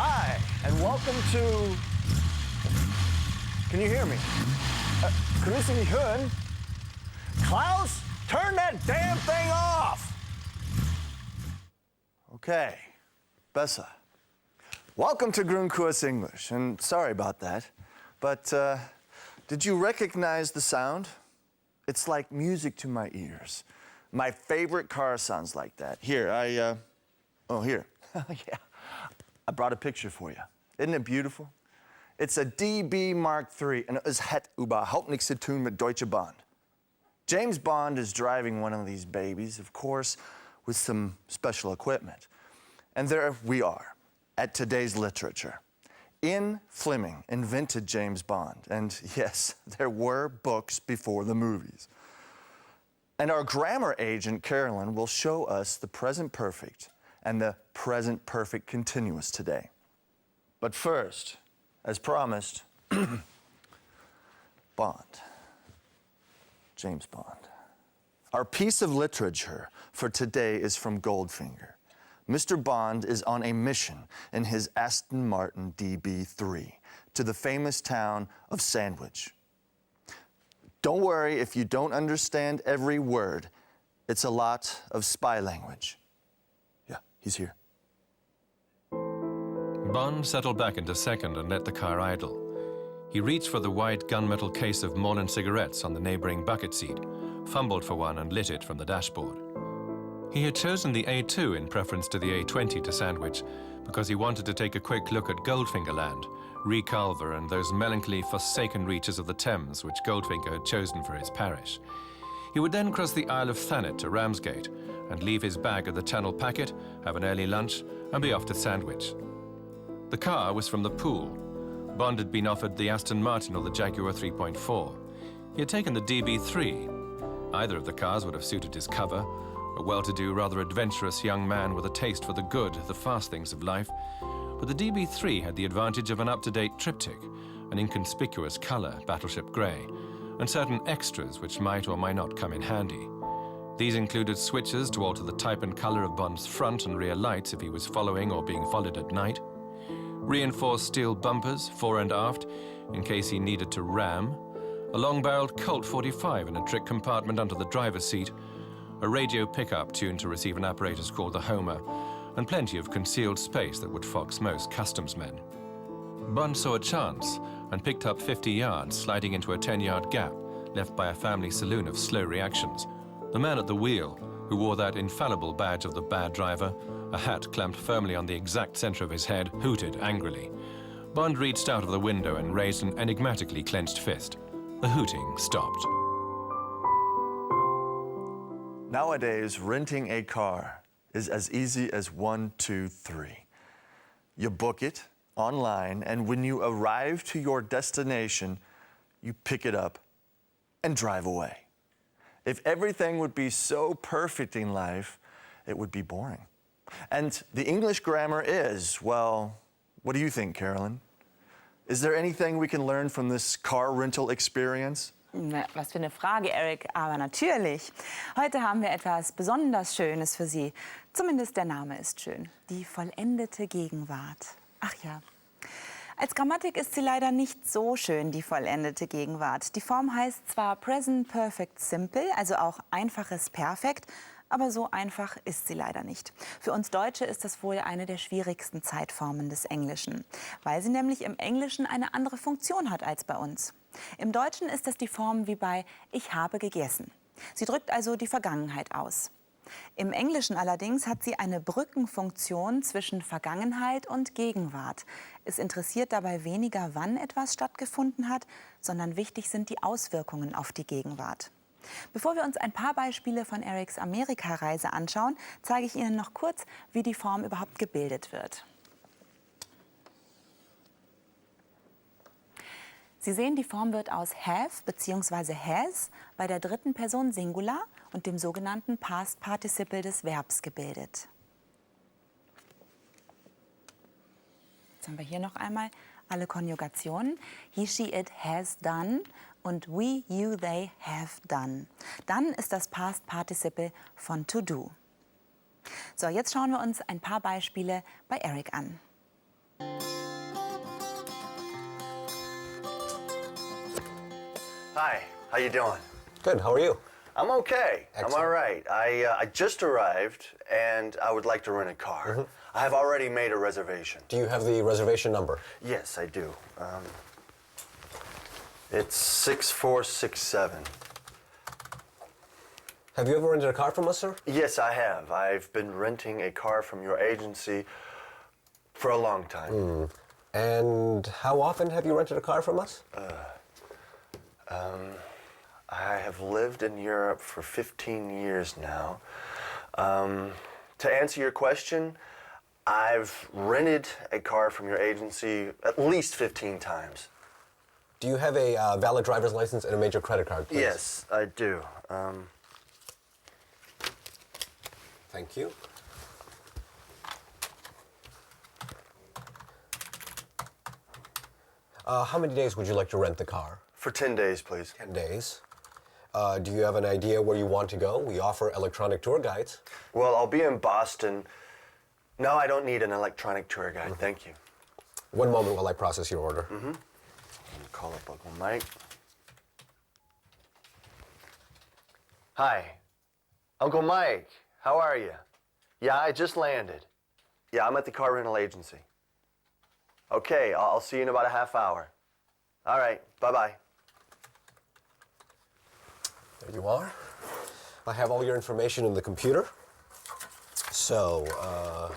Hi, and welcome to... Can you hear me? Können Sie mich hören? Klaus, turn that damn thing off! Okay, besser. Welcome to Grundkurs English, and sorry about that, but did you recognize the sound? It's like music to my ears. My favorite car sounds like that. Here, here. Yeah. I brought a picture for you. Isn't it beautiful? It's a DB Mark III, and es hat überhaupt nichts zu tun mit Deutsche Bahn. James Bond is driving one of these babies, of course, with some special equipment. And there we are, at today's literature. Ian Fleming invented James Bond, and yes, there were books before the movies. And our grammar agent, Carolyn, will show us the present perfect and the present perfect continuous today. But first, as promised, Bond. James Bond. Our piece of literature for today is from Goldfinger. Mr. Bond is on a mission in his Aston Martin DB3 to the famous town of Sandwich. Don't worry if you don't understand every word. It's a lot of spy language. Yeah, he's here. Bond settled back into second and let the car idle. He reached for the white gunmetal case of Moreland cigarettes on the neighboring bucket seat, fumbled for one and lit it from the dashboard. He had chosen the A2 in preference to the A20 to Sandwich because he wanted to take a quick look at Goldfinger Land, Reculver and those melancholy forsaken reaches of the Thames which Goldfinger had chosen for his parish. He would then cross the Isle of Thanet to Ramsgate and leave his bag at the Channel Packet, have an early lunch and be off to Sandwich. The car was from the pool. Bond had been offered the Aston Martin or the Jaguar 3.4. He had taken the DB3. Either of the cars would have suited his cover, a well-to-do, rather adventurous young man with a taste for the good, the fast things of life. But the DB3 had the advantage of an up-to-date triptych, an inconspicuous colour, battleship grey, and certain extras which might or might not come in handy. These included switches to alter the type and colour of Bond's front and rear lights if he was following or being followed at night, reinforced steel bumpers, fore and aft, in case he needed to ram, a long-barreled Colt 45 in a trick compartment under the driver's seat, a radio pickup tuned to receive an apparatus called the Homer, and plenty of concealed space that would fox most customs men. Bond saw a chance and picked up 50 yards, sliding into a 10-yard gap left by a family saloon of slow reactions. The man at the wheel, who wore that infallible badge of the bad driver, a hat clamped firmly on the exact center of his head, hooted angrily. Bond reached out of the window and raised an enigmatically clenched fist. The hooting stopped. Nowadays, renting a car is as easy as 1, 2, 3. You book it online, and when you arrive to your destination, you pick it up and drive away. If everything would be so perfect in life, it would be boring. And the English grammar is, well, what do you think, Carolyn? Is there anything we can learn from this car rental experience? Na, was für eine Frage, Eric, aber natürlich. Heute haben wir etwas besonders Schönes für Sie. Zumindest der Name ist schön. Die vollendete Gegenwart. Ach ja. Als Grammatik ist sie leider nicht so schön, die vollendete Gegenwart. Die Form heißt zwar Present Perfect Simple, also auch einfaches Perfekt, aber so einfach ist sie leider nicht. Für uns Deutsche ist das wohl eine der schwierigsten Zeitformen des Englischen, weil sie nämlich im Englischen eine andere Funktion hat als bei uns. Im Deutschen ist das die Form wie bei Ich habe gegessen. Sie drückt also die Vergangenheit aus. Im Englischen allerdings hat sie eine Brückenfunktion zwischen Vergangenheit und Gegenwart. Es interessiert dabei weniger, wann etwas stattgefunden hat, sondern wichtig sind die Auswirkungen auf die Gegenwart. Bevor wir uns ein paar Beispiele von Erics Amerikareise anschauen, zeige ich Ihnen noch kurz, wie die Form überhaupt gebildet wird. Sie sehen, die Form wird aus have bzw. has bei der dritten Person Singular und dem sogenannten Past Participle des Verbs gebildet. Jetzt haben wir hier noch einmal alle Konjugationen. He, she, it has done und we, you, they have done. Dann ist das Past Participle von to do. So, jetzt schauen wir uns ein paar Beispiele bei Eric an. Hi, how you doing? Good, how are you? I'm okay. Excellent. I'm all right. I just arrived and I would like to rent a car. I have already made a reservation. Do you have the reservation number? Yes, I do. It's 6467. Have you ever rented a car from us, sir? Yes, I have. I've been renting a car from your agency for a long time. And how often have you rented a car from us? I have lived in Europe for 15 years now. To answer your question, I've rented a car from your agency at least 15 times. Do you have a valid driver's license and a major credit card, please? Yes, I do. Thank you. How many days would you like to rent the car? For 10 days, please. 10 days. Do you have an idea where you want to go? We offer electronic tour guides. Well, I'll be in Boston. No, I don't need an electronic tour guide. Thank you. One moment while I process your order. I'm gonna call up Uncle Mike. Hi. Uncle Mike, how are you? Yeah, I just landed. Yeah, I'm at the car rental agency. Okay, I'll see you in about a half hour. All right, bye-bye. There you are. I have all your information in the computer. So,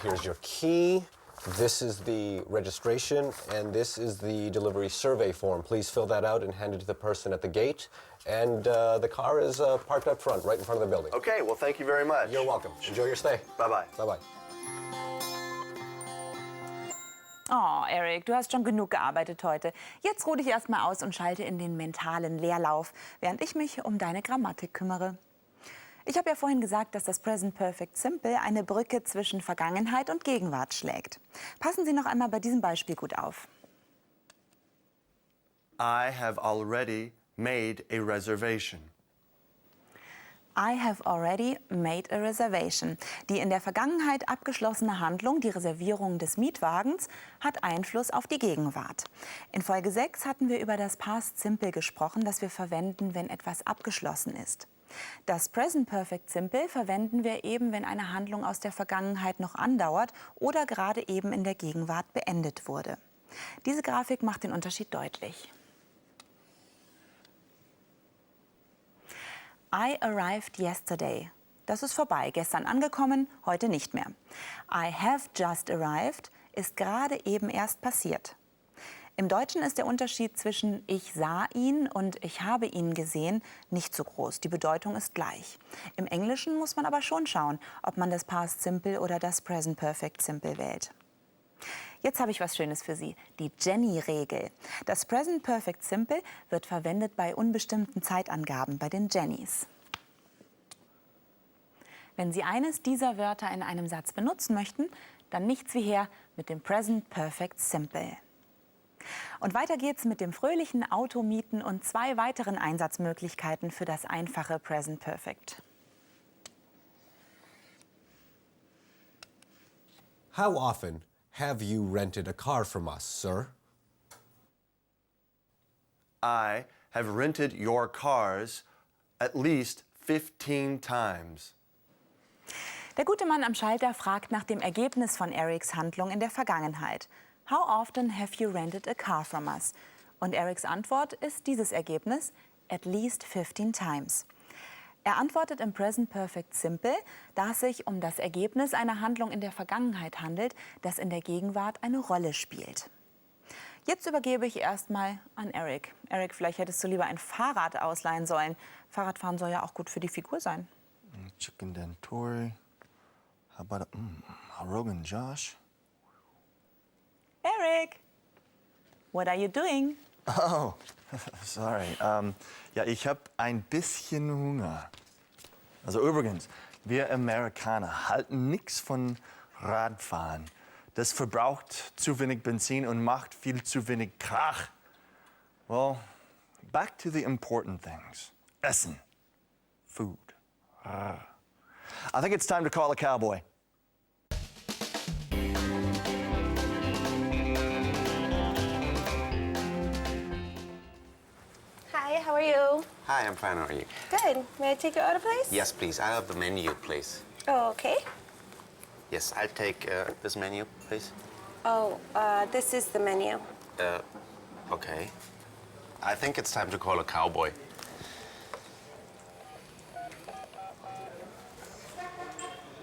here's your key. This is the registration, and this is the delivery survey form. Please fill that out and hand it to the person at the gate. And the car is parked up front, right in front of the building. Okay, well, thank you very much. You're welcome. Enjoy your stay. Bye-bye. Bye-bye. Oh, Eric, du hast schon genug gearbeitet heute. Jetzt ruh dich erst mal aus und schalte in den mentalen Leerlauf, während ich mich um deine Grammatik kümmere. Ich habe ja vorhin gesagt, dass das Present Perfect Simple eine Brücke zwischen Vergangenheit und Gegenwart schlägt. Passen Sie noch einmal bei diesem Beispiel gut auf. I have already made a reservation. I have already made a reservation. Die in der Vergangenheit abgeschlossene Handlung, die Reservierung des Mietwagens, hat Einfluss auf die Gegenwart. In Folge 6 hatten wir über das Past Simple gesprochen, das wir verwenden, wenn etwas abgeschlossen ist. Das Present Perfect Simple verwenden wir eben, wenn eine Handlung aus der Vergangenheit noch andauert oder gerade eben in der Gegenwart beendet wurde. Diese Grafik macht den Unterschied deutlich. I arrived yesterday. Das ist vorbei, gestern angekommen, heute nicht mehr. I have just arrived ist gerade eben erst passiert. Im Deutschen ist der Unterschied zwischen ich sah ihn und ich habe ihn gesehen nicht so groß. Die Bedeutung ist gleich. Im Englischen muss man aber schon schauen, ob man das Past Simple oder das Present Perfect Simple wählt. Jetzt habe ich was Schönes für Sie, die Jenny-Regel. Das Present Perfect Simple wird verwendet bei unbestimmten Zeitangaben, bei den Jennys. Wenn Sie eines dieser Wörter in einem Satz benutzen möchten, dann nichts wie her mit dem Present Perfect Simple. Und weiter geht's mit dem fröhlichen Automieten und 2 weiteren Einsatzmöglichkeiten für das einfache Present Perfect. How often have you rented a car from us, sir? I have rented your cars at least 15 times. Der gute Mann am Schalter fragt nach dem Ergebnis von Erics Handlung in der Vergangenheit. How often have you rented a car from us? Und Erics Antwort ist dieses Ergebnis, at least 15 times. Er antwortet im Present Perfect Simple, da es sich um das Ergebnis einer Handlung in der Vergangenheit handelt, das in der Gegenwart eine Rolle spielt. Jetzt übergebe ich erstmal an Eric. Eric, vielleicht hättest du lieber ein Fahrrad ausleihen sollen. Fahrradfahren soll ja auch gut für die Figur sein. Chicken Dentori. How about a Rogan Josh? Eric, what are you doing? Oh, sorry. Ja, ich habe ein bisschen Hunger. Also übrigens, wir Amerikaner halten nichts von Radfahren. Das verbraucht zu wenig Benzin und macht viel zu wenig Krach. Well, back to the important things. Essen. Food. I think it's time to call a cowboy. Hello. Hi, I'm fine. How are you? Good. May I take your order, please? Yes, please. I have the menu, please. Oh, okay. Yes, I'll take this menu, please. Oh, this is the menu. Okay. I think it's time to call a cowboy.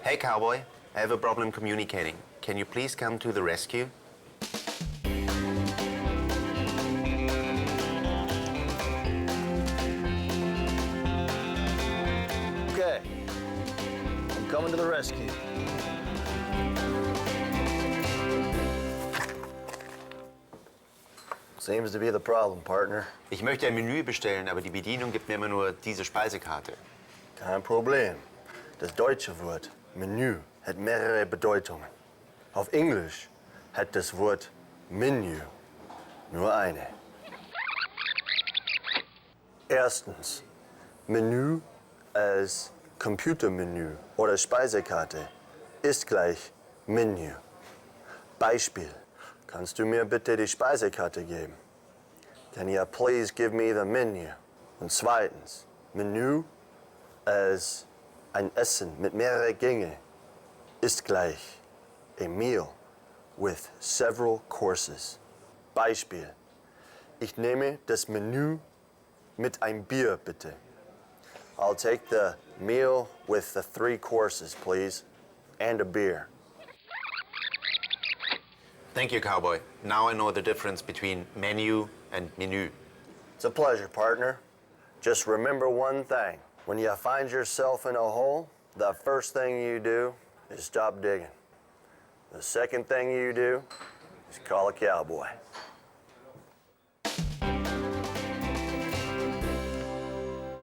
Hey, cowboy. I have a problem communicating. Can you please come to the rescue? Okay. I'm coming to the rescue. Seems to be the problem, partner. Ich möchte ein Menü bestellen, aber die Bedienung gibt mir immer nur diese Speisekarte. Kein Problem. Das deutsche Wort Menü hat mehrere Bedeutungen. Auf Englisch hat das Wort Menu nur eine. Erstens, Menü als Computermenü oder Speisekarte ist gleich Menü. Beispiel, kannst du mir bitte die Speisekarte geben? Can you please give me the menu? Und zweitens, Menü als ein Essen mit mehreren Gängen ist gleich a meal with several courses. Beispiel, ich nehme das Menü mit ein Bier, bitte. I'll take the meal with the 3 courses, please, and a beer. Thank you, cowboy. Now I know the difference between menu and menu. It's a pleasure, partner. Just remember one thing. When you find yourself in a hole, the first thing you do is stop digging. The second thing you do is call a cowboy.